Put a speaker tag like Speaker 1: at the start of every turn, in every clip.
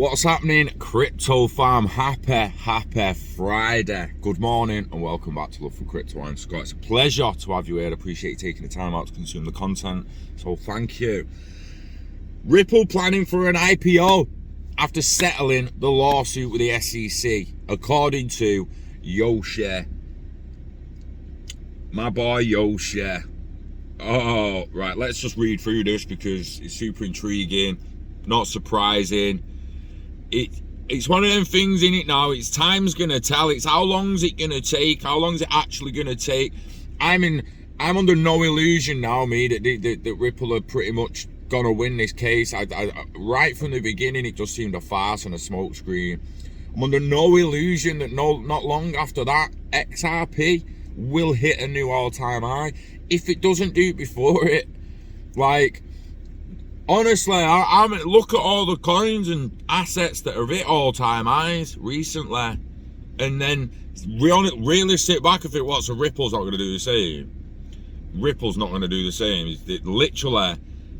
Speaker 1: What's happening, crypto farm? Happy Friday. Good morning and welcome back to Love for Crypto. I'm Scott. It's a pleasure to have you here. I appreciate you taking the time out to consume the content, so thank you. Ripple planning for an IPO after settling the lawsuit with the SEC, according to Yoshi. My boy Yoshi. Oh, right, let's just read through this because it's super intriguing, not surprising. It's one of them things in it now. It's time's gonna tell. It's how long's it gonna take? How long's it actually gonna take? I'm under no illusion now, that Ripple are pretty much gonna win this case. I right from the beginning, it just seemed a farce and a smokescreen. I'm under no illusion that not long after that, XRP will hit a new all-time high. If it doesn't do it before it, like, honestly, I mean, look at all the coins and assets that have hit all-time highs recently, and then really sit back and think, what, so Ripple's not going to do the same? Ripple's not going to do the same. Literally,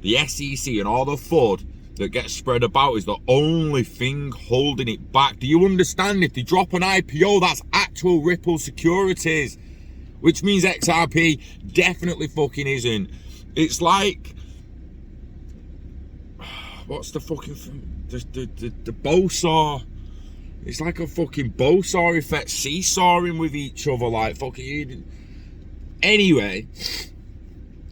Speaker 1: the SEC and all the FUD that gets spread about is the only thing holding it back. Do you understand? If they drop an IPO, that's actual Ripple securities, which means XRP definitely fucking isn't. It's like, what's the fucking thing? The bow-saw. It's like a fucking bow-saw effect, seesawing with each other, like fucking. Anyway,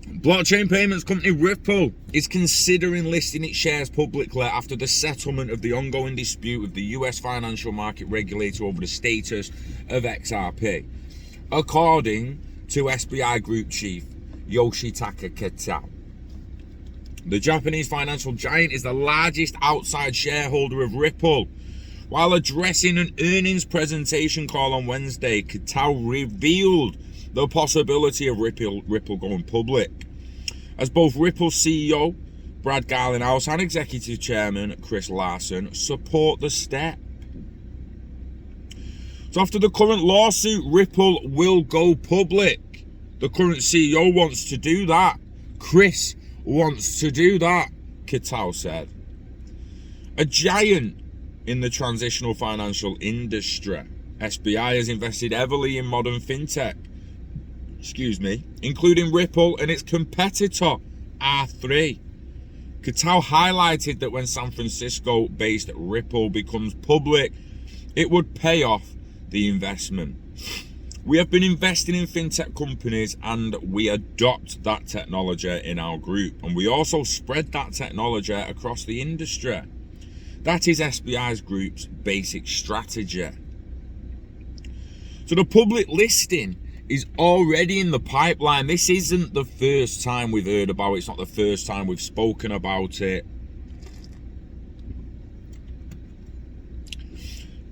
Speaker 1: blockchain payments company Ripple is considering listing its shares publicly after the settlement of the ongoing dispute with the US financial market regulator over the status of XRP, according to SBI Group Chief Yoshitaka Kitao. The Japanese financial giant is the largest outside shareholder of Ripple. While addressing an earnings presentation call on Wednesday, Kitao revealed the possibility of Ripple going public, as both Ripple's CEO, Brad Garlinghouse, and Executive Chairman, Chris Larsen, support the step. So after the current lawsuit, Ripple will go public. The current CEO wants to do that. Chris wants to do that, Kitao said. A giant in the transitional financial industry, SBI has invested heavily in modern fintech, including Ripple and its competitor, R3. Kitao highlighted that when San Francisco-based Ripple becomes public, it would pay off the investment. We have been investing in fintech companies and we adopt that technology in our group, and we also spread that technology across the industry. That is SBI's group's basic strategy. So the public listing is already in the pipeline. This isn't the first time we've heard about it. It's not the first time we've spoken about it.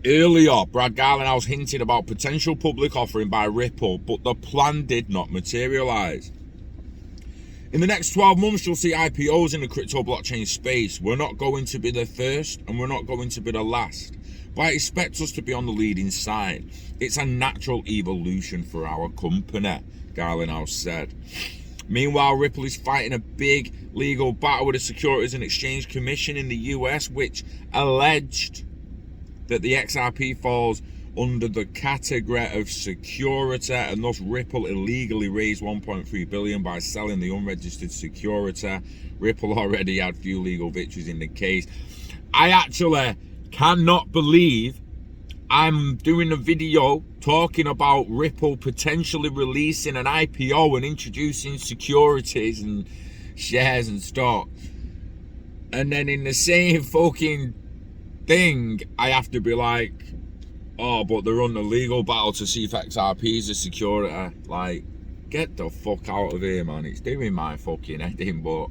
Speaker 1: Earlier, Brad Garlinghouse hinted about potential public offering by Ripple, but the plan did not materialize. In the next 12 months, you'll see IPOs in the crypto blockchain space. We're not going to be the first, and we're not going to be the last, but I expect us to be on the leading side. It's a natural evolution for our company, Garlinghouse said. Meanwhile, Ripple is fighting a big legal battle with the Securities and Exchange Commission in the US, which alleged that the XRP falls under the category of security, and thus Ripple illegally raised $1.3 billion by selling the unregistered security. Ripple already had few legal victories in the case. I actually cannot believe I'm doing a video talking about Ripple potentially releasing an IPO and introducing securities and shares and stock, and then in the same fucking thing, I have to be like, oh, but they're on the legal battle to see if XRP is a security. Like, get the fuck out of here, man. It's doing my fucking head in, but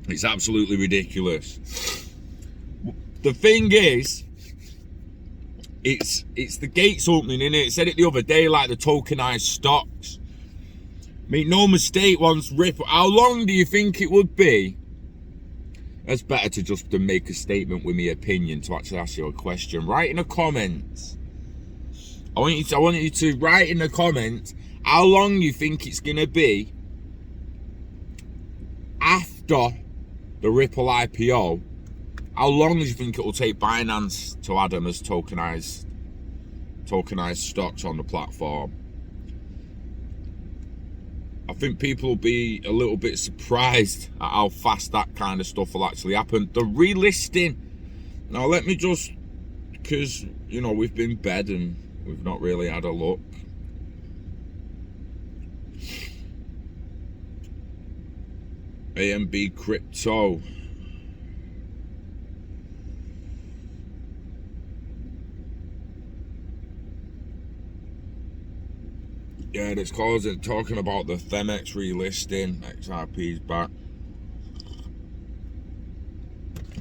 Speaker 1: it's absolutely ridiculous. The thing is, it's the gates opening, innit? It said it the other day, like the tokenized stocks. Make no mistake, once Ripple, how long do you think it would be? It's better to just make a statement with my opinion to actually ask you a question. Write in the comments. I want you to write in the comments how long you think it's gonna be after the Ripple IPO, how long do you think it will take Binance to add them as tokenized stocks on the platform? I think people will be a little bit surprised at how fast that kind of stuff will actually happen. The relisting. Now let me just, because, you know, we've been bed and we've not really had a look. AMB Crypto. Yeah, it's talking about the Themex relisting. XRP's back.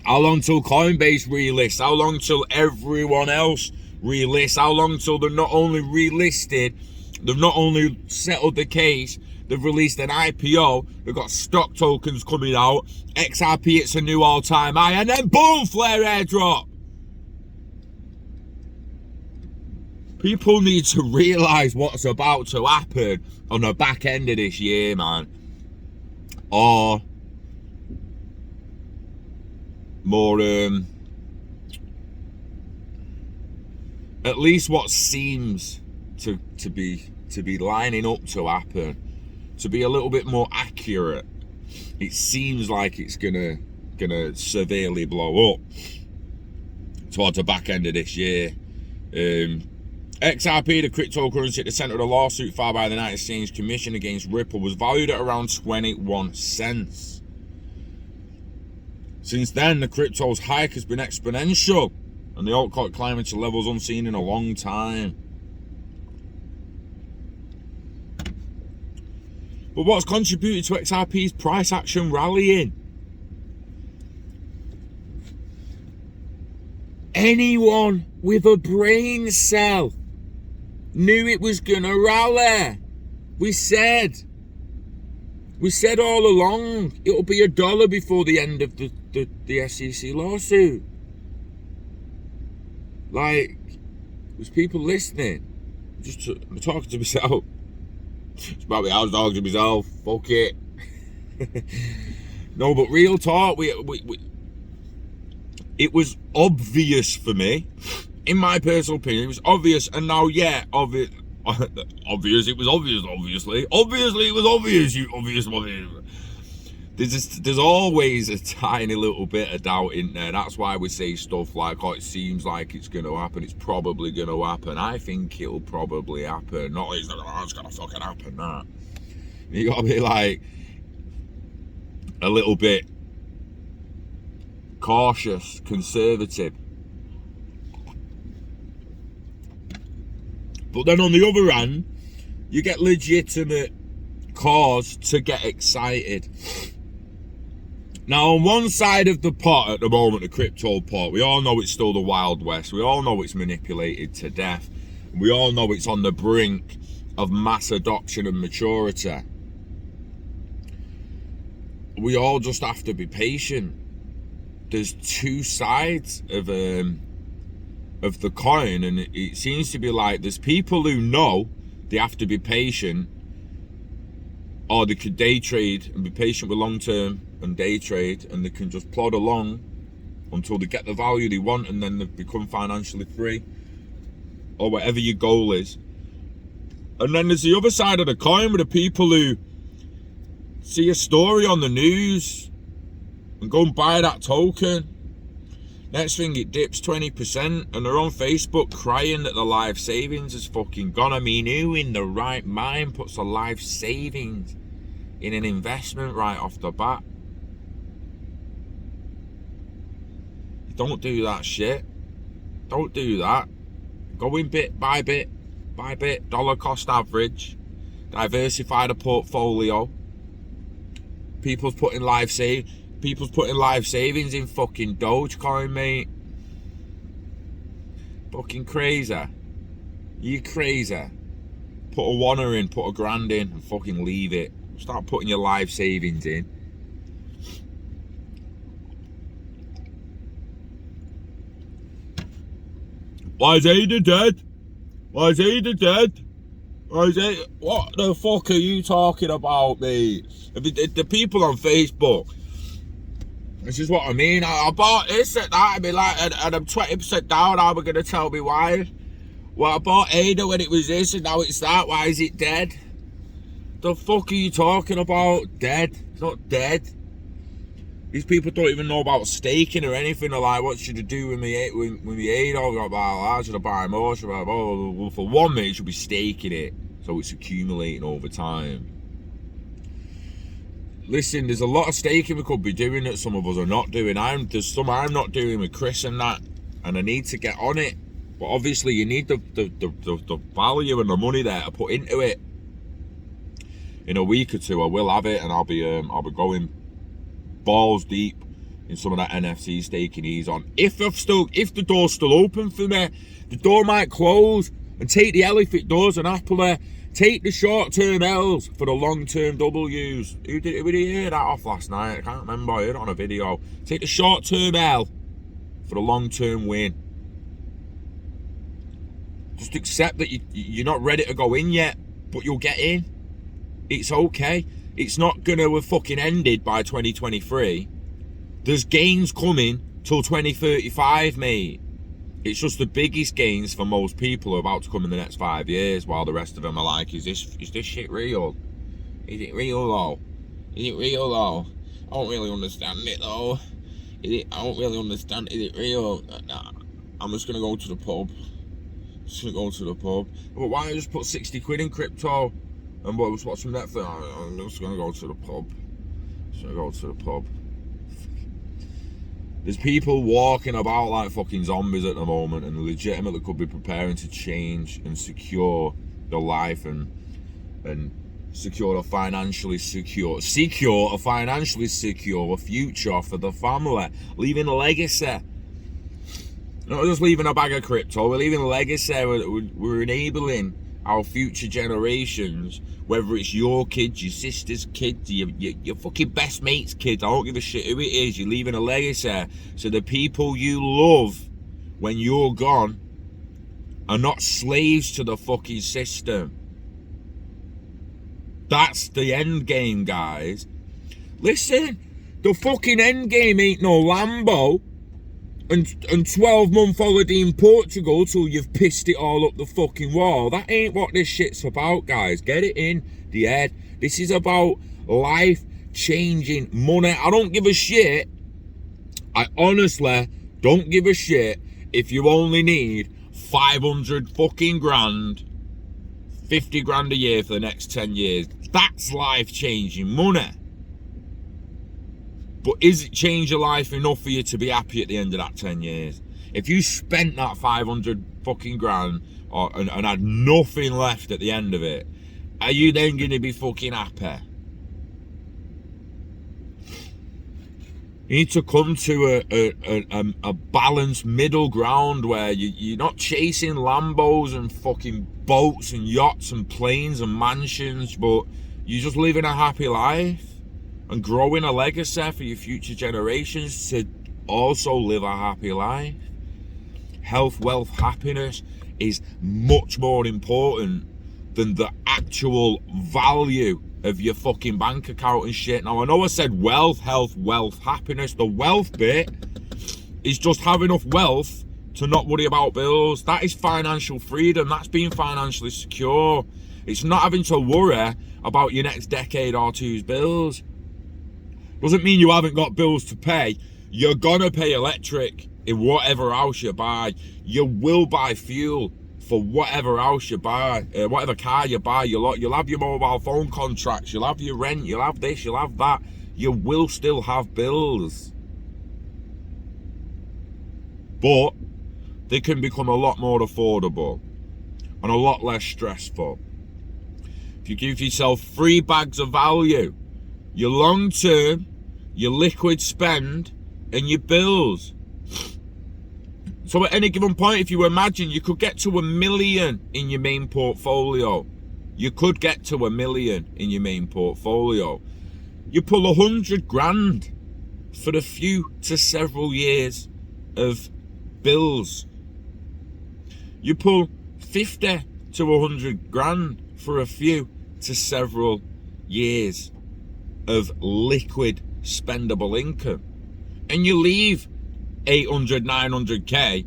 Speaker 1: How long till Coinbase relists? How long till everyone else relists? How long till they're not only relisted, they've not only settled the case, they've released an IPO, they've got stock tokens coming out, XRP, it's a new all-time high, and then boom, flare airdrop. People need to realise what's about to happen on the back end of this year, man. Or more, at least what seems to be lining up to happen, to be a little bit more accurate. It seems like it's gonna severely blow up towards the back end of this year. XRP, the cryptocurrency at the centre of the lawsuit filed by the United Exchange Commission against Ripple, was valued at around 21 cents. Since then, the crypto's hike has been exponential, and the altcoin climbing to levels unseen in a long time. But what's contributed to XRP's price action rallying? Anyone with a brain cell knew it was gonna rally. We said all along it'll be $1 before the end of the SEC lawsuit. Like, there's people listening. I'm talking to myself. It's probably I was talking to myself. Fuck it. No, but real talk. It was obvious for me. In my personal opinion, it was obvious, and now, yeah, obvious. It was obvious. Obviously, it was obvious. There's always a tiny little bit of doubt in there. That's why we say stuff like, "Oh, it seems like it's going to happen. It's probably going to happen." I think it'll probably happen. Not like it's going to fucking happen. That you got to be like a little bit cautious, conservative. But then on the other hand, you get legitimate cause to get excited. Now, on one side of the pot at the moment, the crypto pot, we all know it's still the Wild West. We all know it's manipulated to death. We all know it's on the brink of mass adoption and maturity. We all just have to be patient. There's two sides of the coin, and it seems to be like there's people who know they have to be patient, or they could day trade and be patient with long term and day trade, and they can just plod along until they get the value they want, and then they become financially free, or whatever your goal is. And then there's the other side of the coin with the people who see a story on the news and go and buy that token. Next thing, it dips 20%, and they're on Facebook crying that the life savings is fucking gone. I mean, who in the right mind puts a life savings in an investment right off the bat? Don't do that shit. Don't do that. Go in bit by bit, dollar cost average. Diversify the portfolio. People's putting life savings in fucking Dogecoin, mate. Fucking crazy. You crazy. Put a $1 in, put $1,000 in, and fucking leave it. Start putting your life savings in. Why is Ada dead? What the fuck are you talking about, mate? The people on Facebook, This is what I mean. I bought this at that. I'd be like, and I'm 20% down. How am I going to tell me why? Well, I bought Ada when it was this, and now it's that. Why is it dead? The fuck are you talking about? Dead? It's not dead. These people don't even know about staking or anything. They're like, what should I do with me Ada? Should I buy more? Should I buy more? Well, for 1 minute, you should be staking it, so it's accumulating over time. Listen, there's a lot of staking we could be doing that some of us are not doing. There's some I'm not doing with Chris and that, and I need to get on it. But obviously, you need the value and the money there to put into it. In a week or two, I will have it, and I'll be going balls deep in some of that NFT staking he's on. If the door's still open for me, the door might close and take the elephant doors and happily take the short-term L's for the long-term W's. Who did we hear that off last night? I can't remember. I heard it on a video. Take the short-term L for the long-term win. Just accept that you're not ready to go in yet, but you'll get in. It's okay. It's not going to have fucking ended by 2023. There's gains coming till 2035, mate. It's just the biggest gains for most people are about to come in the next 5 years, while the rest of them are like, is this shit real? Is it real though? Is it real though? I don't really understand it though. I don't really understand. Is it real? Nah, I'm just gonna go to the pub. But why don't I just put 60 quid in crypto and watch some Netflix? I'm just gonna go to the pub. There's people walking about like fucking zombies at the moment, and legitimately could be preparing to change and secure their life and secure a financially secure future for the family, leaving a legacy. Not just leaving a bag of crypto, we're leaving a legacy. We're enabling our future generations, whether it's your kids, your sister's kids, your fucking best mate's kids, I don't give a shit who it is, you're leaving a legacy so the people you love when you're gone are not slaves to the fucking system. That's the end game, guys. Listen, the fucking end game ain't no Lambo and 12-month holiday in Portugal till you've pissed it all up the fucking wall. That ain't what this shit's about, guys. Get it in the head. This is about life-changing money. I don't give a shit. I honestly don't give a shit if you only need 500 fucking grand, 50 grand a year for the next 10 years. That's life-changing money. But is it change your life enough for you to be happy at the end of that 10 years? If you spent that 500 fucking grand and had nothing left at the end of it, are you then going to be fucking happy? You need to come to a balanced middle ground where you're not chasing Lambos and fucking boats and yachts and planes and mansions, but you're just living a happy life and growing a legacy for your future generations to also live a happy life. Health, wealth, happiness is much more important than the actual value of your fucking bank account and shit. Now, I know I said wealth, health, wealth, happiness. The wealth bit is just have enough wealth to not worry about bills. That is financial freedom. That's being financially secure. It's not having to worry about your next decade or two's bills. Doesn't mean you haven't got bills to pay. You're gonna pay electric in whatever house you buy. You will buy fuel for whatever house you buy, whatever car you buy. You'll have your mobile phone contracts, you'll have your rent, you'll have this, you'll have that. You will still have bills. But they can become a lot more affordable and a lot less stressful. If you give yourself 3 bags of value, your long term, your liquid spend, and your bills. So at any given point, if you imagine, you could get to $1 million in your main portfolio. You could get to $1 million in your main portfolio. You pull 100 grand for a few to several years of bills. You pull 50 to 100 grand for a few to several years of liquid spendable income. and you leave 800, 900k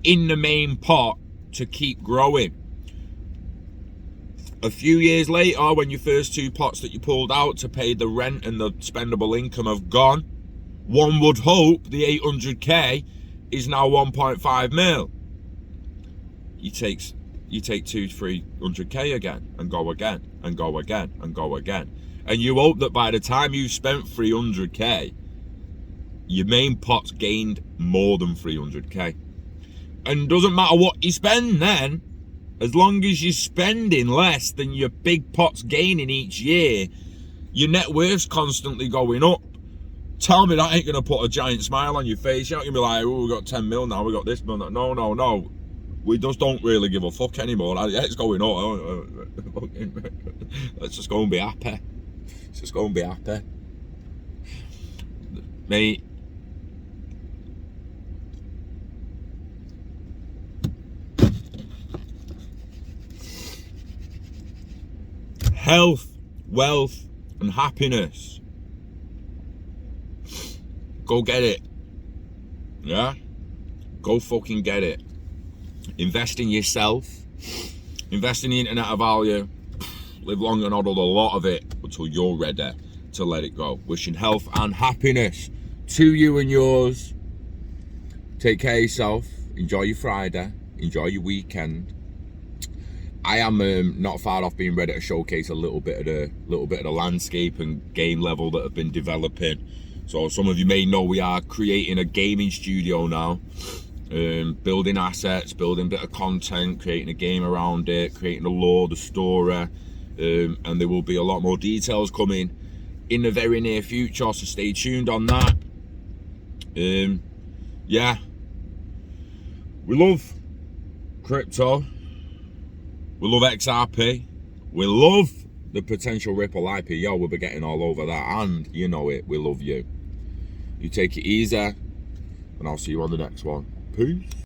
Speaker 1: in the main pot to keep growing. A few years later, when your first 2 pots that you pulled out to pay the rent and the spendable income have gone, one would hope the 800k is now 1.5 mil. You take 200-300k again and go again and go again and go again, and you hope that by the time you've spent 300k, your main pot's gained more than 300k. And doesn't matter what you spend then, as long as you're spending less than your big pot's gaining each year, your net worth's constantly going up. Tell me that ain't gonna put a giant smile on your face. You're not gonna be like, oh, we got 10 mil now, we got this mil. No. We just don't really give a fuck anymore. Yeah, it's going up. Let's just go and be happy. Let's just go and be happy. Mate. Health, wealth, and happiness. Go get it. Yeah? Go fucking get it. Invest in yourself. Invest in the internet of value. Live long and hodl a lot of it until you're ready to let it go. Wishing health and happiness to you and yours. Take care of yourself. Enjoy your Friday. Enjoy your weekend. I am not far off being ready to showcase a little bit of the landscape and game level that have been developing. So some of you may know we are creating a gaming studio now, building assets, building a bit of content, creating a game around it, creating the lore, the story, and there will be a lot more details coming in the very near future. So stay tuned on that. Yeah, we love crypto. We love XRP. We love the potential Ripple IPO. We'll be getting all over that, and you know it. We love you. You take it easy, and I'll see you on the next one. Peace.